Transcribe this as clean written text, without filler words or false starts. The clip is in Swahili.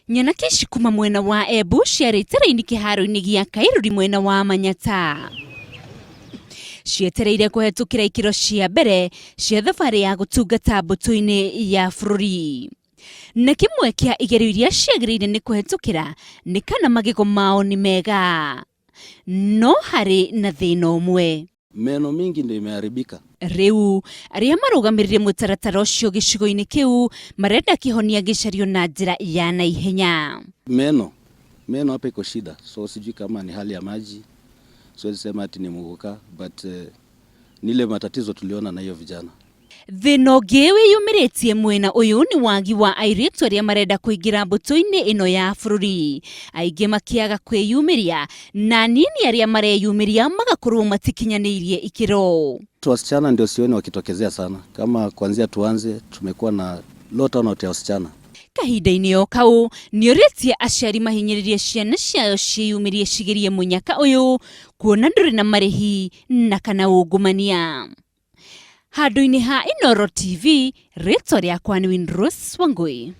Nyanake kuma mwena wa Embu ciaritiraini kiharo-ini gia Kairuri mwena wa Manyata. Cietereire kuhetukira ikiro cia mbere cia thabari ya gutungata mbutu-ini ya bururi. Na kimwe kia igerio iria ciagiriire ni kuhetukira ni kana magego mao ni mega. No hari na thina umwe. Meno mingi ndio imeharibika. Riu aria marugamirire mutaratara ucio gicigo-ini kiu marenda kihonia gicario na njira ya naihenya. Meno hapa iko shida, so sijui kama ni hali ya maji, so sema ati ni muguka, but nile matatizo tuliona na hiyo vijana. Thina ungi wiyumiritie mwena uyu ni wagi wa airitu aria marenda kuingira mbutu-ini ino ya bururi. Aingi makiaga kwiyumiria na nini aria mareyumiria magakorwo matikinyanirie ikiro. Wasichana ndio sioni wakitokezea sana. Kama kuanzia tuanze tumekuwa na low turnout ya wasichana. Kahinda-ini o kau nioritie aciari mahinyiririe ciana ciao ciyumirie cigerie munyaka uyu kuona nduri na marihi na kana ungumania. Handu-ini ha Inooro TV, ritwa riakwa ni Windrose Wangui.